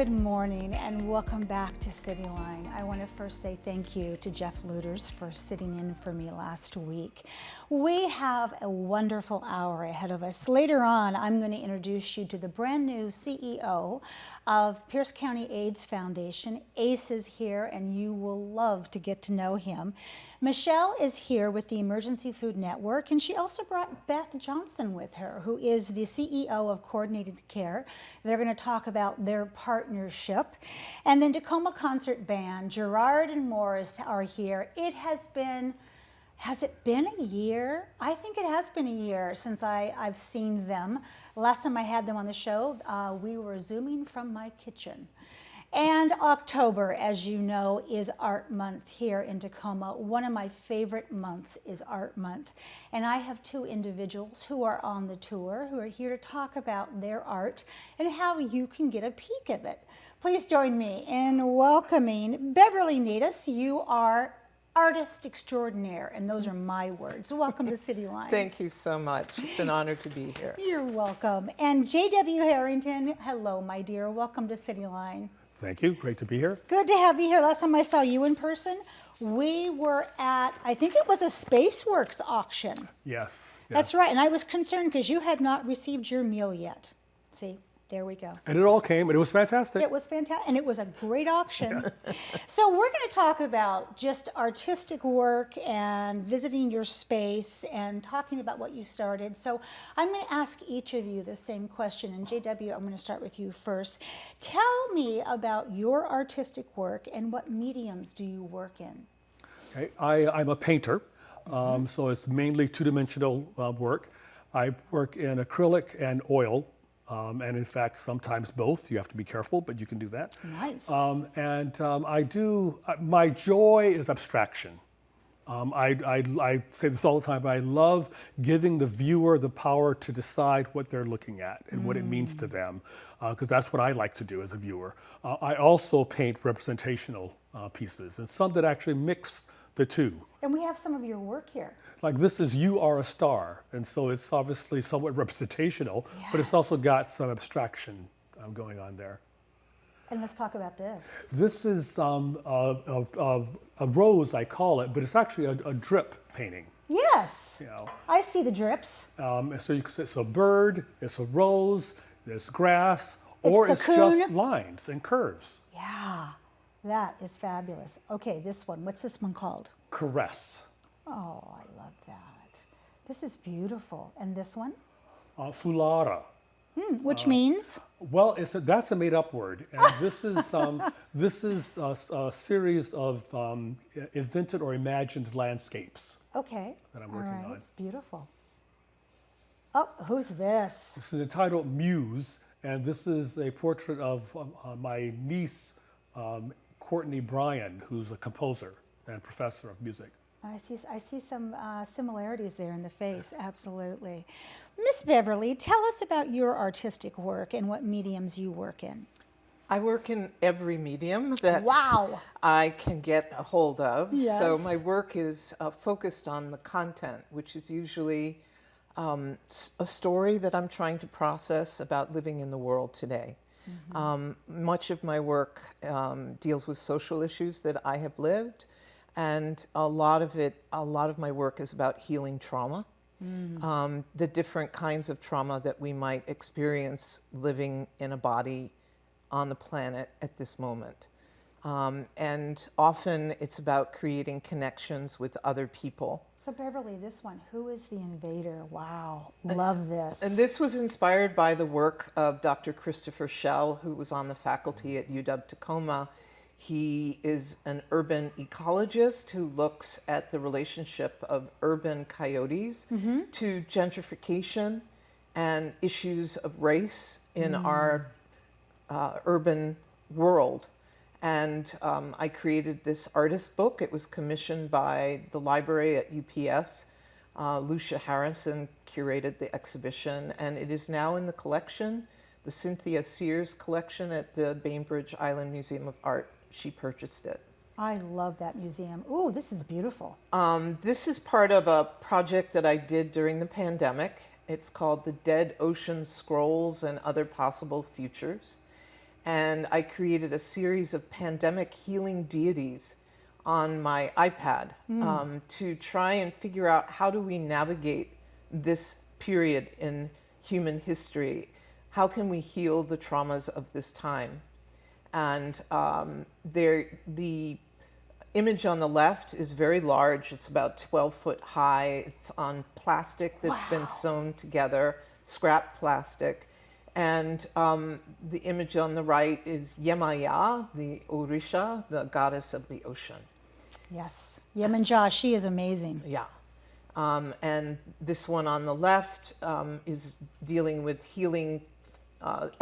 Good morning and welcome back to CityLine. I want to first say thank you to Jeff Luders for sitting in for me last week. We have a wonderful hour ahead of us. Later on, I'm going to introduce you to the brand new CEO of Pierce County AIDS Foundation. Ace is here and you will love to get to know him. Michelle is here with the Emergency Food Network, and she also brought Beth Johnson with her, who is the CEO of Coordinated Care. They're going to talk about their partnership. And then Tacoma Concert Band, Gerard and Morris are here. Has it been a year? I think it has been a year since I've seen them. Last time I had them on the show, we were Zooming from my kitchen. And October, as you know, is Art Month here in Tacoma. One of my favorite months is Art Month. And I have two individuals who are on the tour who are here to talk about their art and how you can get a peek of it. Please join me in welcoming Beverly Natus. You are artist extraordinaire, and those are my words. Welcome to CityLine. Thank you so much. It's an honor to be here. You're welcome. And J.W. Harrington, hello, my dear. Welcome to CityLine. Thank you. Great to be here. Good to have you here. Last time I saw you in person, we were at, I think it was a SpaceWorks auction. Yes. That's right. And I was concerned because you had not received your meal yet. See? There we go. And it all came, and it was fantastic. It was fantastic, and it was a great auction. So we're going to talk about just artistic work and visiting your space and talking about what you started. So I'm going to ask each of you the same question, and JW, I'm going to start with you first. Tell me about your artistic work and what mediums do you work in? Okay. I'm a painter, so it's mainly two-dimensional work. I work in acrylic and oil. And in fact, sometimes both. You have to be careful, but you can do that. Nice. My joy is abstraction. I say this all the time, but I love giving the viewer the power to decide what they're looking at and what it means to them, because that's what I like to do as a viewer. I also paint representational pieces, and some that actually mix the two. And we have some of your work here. Like this is You Are a Star, and so it's obviously somewhat representational, Yes. but it's also got some abstraction going on there. And let's talk about this. This is a rose, I call it, but it's actually a drip painting. Yes, You know, I see the drips. and so it's a bird, it's a rose, there's grass, It's or it's cocoon. just lines and curves. Yeah, that is fabulous. Okay, this one, what's this one called? Caress. Oh, I love that. This is beautiful. And this one? Fulara. Which means? Well, that's a made-up word, and this is a series of invented or imagined landscapes Okay. that I'm working All right, on. it's beautiful. Oh, who's this? This is entitled Muse, and this is a portrait of my niece, Courtney Bryan, who's a composer and professor of music. I see some similarities there in the face, absolutely. Miss Beverly, tell us about your artistic work and what mediums you work in. I work in every medium that Wow. I can get a hold of. Yes. So my work is focused on the content, which is usually a story that I'm trying to process about living in the world today. Much of my work deals with social issues that I have lived. And a lot of my work is about healing trauma, the different kinds of trauma that we might experience living in a body on the planet at this moment. And often it's about creating connections with other people. So Beverly, this one, who is the invader? Wow, love this. And this was inspired by the work of Dr. Christopher Schell, who was on the faculty at UW-Tacoma. He is an urban ecologist who looks at the relationship of urban coyotes to gentrification and issues of race in our urban world. And I created this artist book. It was commissioned by the library at UPS. Lucia Harrison curated the exhibition, and it is now in the collection, the Cynthia Sears collection at the Bainbridge Island Museum of Art. She purchased it. I love that museum. Ooh, this is beautiful. This is part of a project that I did during the pandemic. It's called the Dead Ocean Scrolls and Other Possible Futures. and I created a series of pandemic healing deities on my iPad to try and figure out how do we navigate this period in human history. How can we heal the traumas of this time? And the image on the left is very large. It's about 12 foot high. It's on plastic that's been sewn together, scrap plastic. And the image on the right is Yemaya, the Orisha, the goddess of the ocean. Yes. Yemenjah, she is amazing. Yeah. And this one on the left is dealing with healing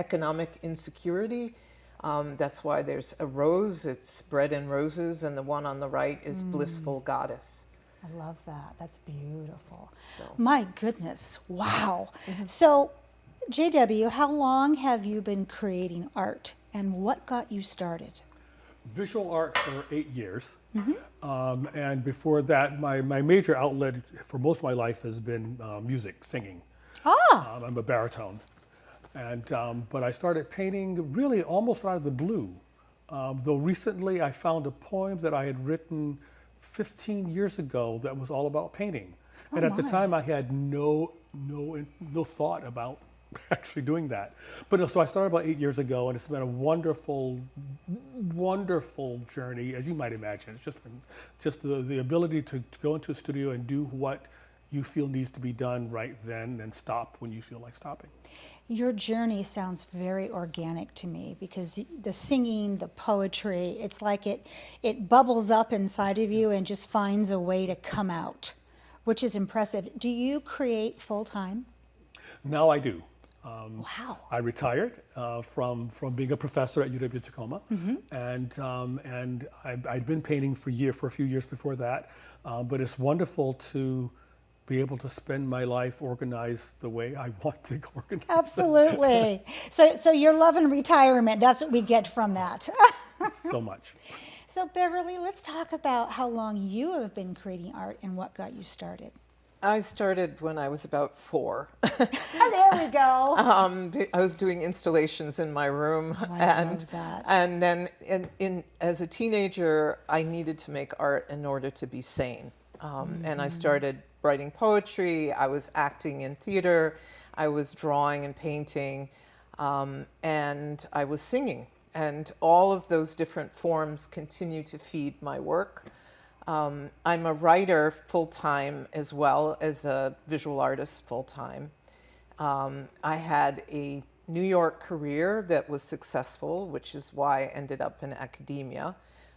economic insecurity. That's why there's a rose, it's bread and roses, and the one on the right is blissful goddess. I love that. That's beautiful. So. My goodness. Wow. So, JW, how long have you been creating art, and what got you started? Visual art for 8 years. And before that, my major outlet for most of my life has been music, singing. I'm a baritone. And, but I started painting really almost out of the blue. Though recently I found a poem that I had written 15 years ago that was all about painting. And at the time I had no thought about actually doing that. But so I started about 8 years ago, and it's been a wonderful, wonderful journey, as you might imagine. It's just been the ability to go into a studio and do what you feel needs to be done right then and stop when you feel like stopping. Your journey sounds very organic to me, because the singing, the poetry, it's like it bubbles up inside of you and just finds a way to come out, which is impressive. Do you create full time? Now I do. Wow. I retired from being a professor at UW Tacoma, and I'd been painting for a few years before that. But it's wonderful to be able to spend my life organized the way I want to organize. Absolutely. So you're loving retirement. That's what we get from that. So much. So Beverly, let's talk about how long you have been creating art and what got you started. I started when I was about 4. There we go. I was doing installations in my room, I love that. and then as a teenager, I needed to make art in order to be sane. And I started writing poetry. I was acting in theater. I was drawing and painting, and I was singing. And all of those different forms continue to feed my work. I'm a writer full-time as well as a visual artist full-time. I had a New York career that was successful, which is why I ended up in academia.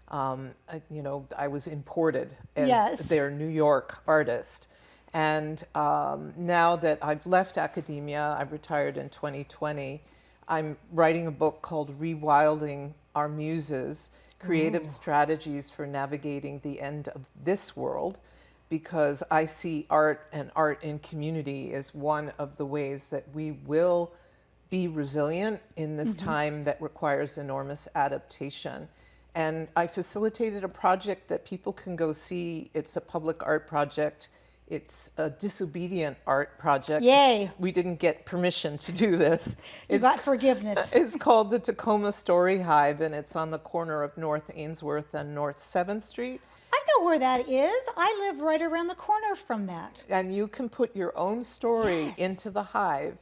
I was imported as their New York artist. And now that I've left academia, I've retired in 2020, I'm writing a book called Rewilding Our Muses, Creative Strategies for Navigating the End of This World, because I see art and art in community as one of the ways that we will be resilient in this time that requires enormous adaptation. And I facilitated a project that people can go see. It's a public art project. It's a disobedient art project. Yay. We didn't get permission to do this. You got forgiveness. It's called the Tacoma Story Hive, and it's on the corner of North Ainsworth and North 7th Street. I know where that is. I live right around the corner from that. And you can put your own story Yes. into the hive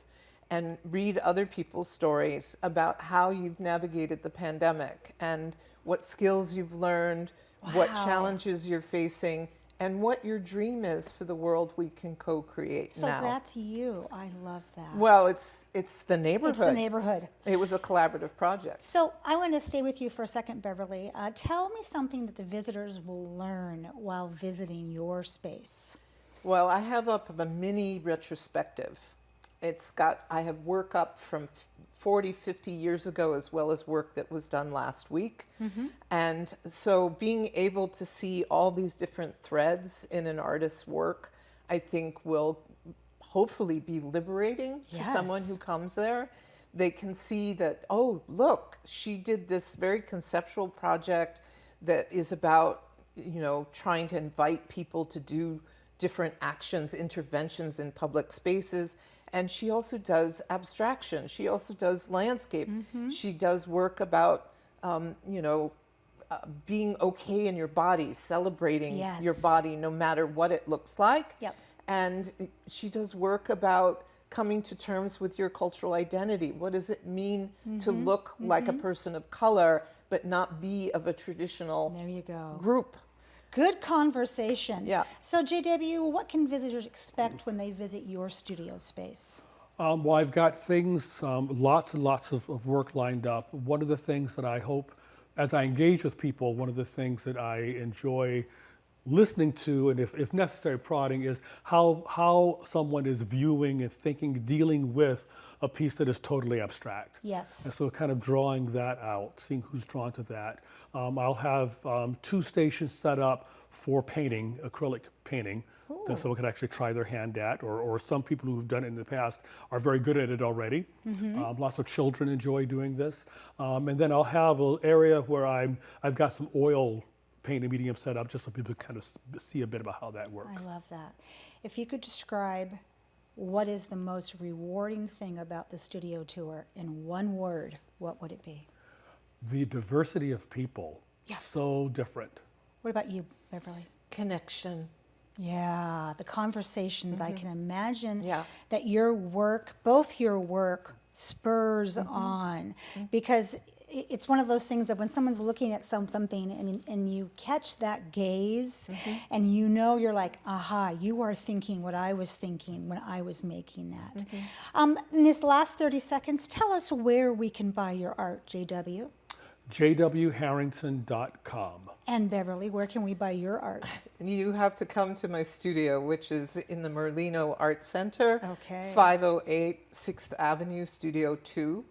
and read other people's stories about how you've navigated the pandemic and what skills you've learned, what Wow. challenges you're facing, and what your dream is for the world we can co-create So now. that's you. I love that. Well, it's the neighborhood. It's the neighborhood. It was a collaborative project. So I want to stay with you for a second, Beverly. Tell me something that the visitors will learn while visiting your space. Well, I have up a mini retrospective. I have work up from 40, 50 years ago, as well as work that was done last week. And so being able to see all these different threads in an artist's work, I think will hopefully be liberating for someone who Yes. comes there. They can see that, oh, look, she did this very conceptual project that is about, trying to invite people to do different actions, interventions in public spaces. And she also does abstraction. She also does landscape. She does work about, being okay in your body, celebrating your Yes. body no matter what it looks like. Yep. And she does work about coming to terms with your cultural identity. What does it mean to look like a person of color, but not be of a traditional There you go. group? Good conversation. Yeah. So, JW, what can visitors expect when they visit your studio space? Well, I've got things, lots and lots of work lined up. One of the things that I hope, as I engage with people, one of the things that I enjoy listening to, and if necessary, prodding, is how someone is viewing and thinking, dealing with a piece that is totally abstract. Yes. And so kind of drawing that out, seeing who's drawn to that. I'll have 2 stations set up for painting, acrylic painting, that someone can actually try their hand at, or some people who've done it in the past are very good at it already. Lots of children enjoy doing this. And then I'll have an area where I've got some oil painting medium set up just so people kind of see a bit about how that works. I love that. If you could describe what is the most rewarding thing about the studio tour in one word, what would it be? The diversity of people, Yeah. so different. What about you, Beverly? Connection. Yeah, the conversations. I can imagine Yeah. that your work, both your work, spurs on, because it's one of those things that when someone's looking at something and you catch that gaze and you know, you're like, aha, you are thinking what I was thinking when I was making that. In this last 30 seconds, tell us where we can buy your art, JW. jwharrington.com. And Beverly, where can we buy your art? You have to come to my studio, which is in the Merlino Art Center, Okay. 508 6th Avenue, Studio 2.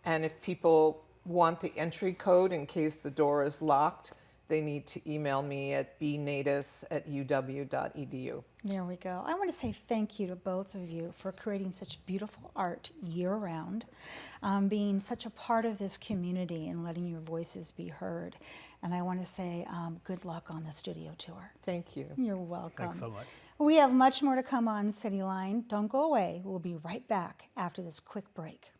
And if people want the entry code in case the door is locked, they need to email me at bnatus@uw.edu. There we go. I want to say thank you to both of you for creating such beautiful art year-round, being such a part of this community and letting your voices be heard. And I want to say good luck on the studio tour. Thank you. You're welcome. Thanks so much. We have much more to come on CityLine. Don't go away. We'll be right back after this quick break.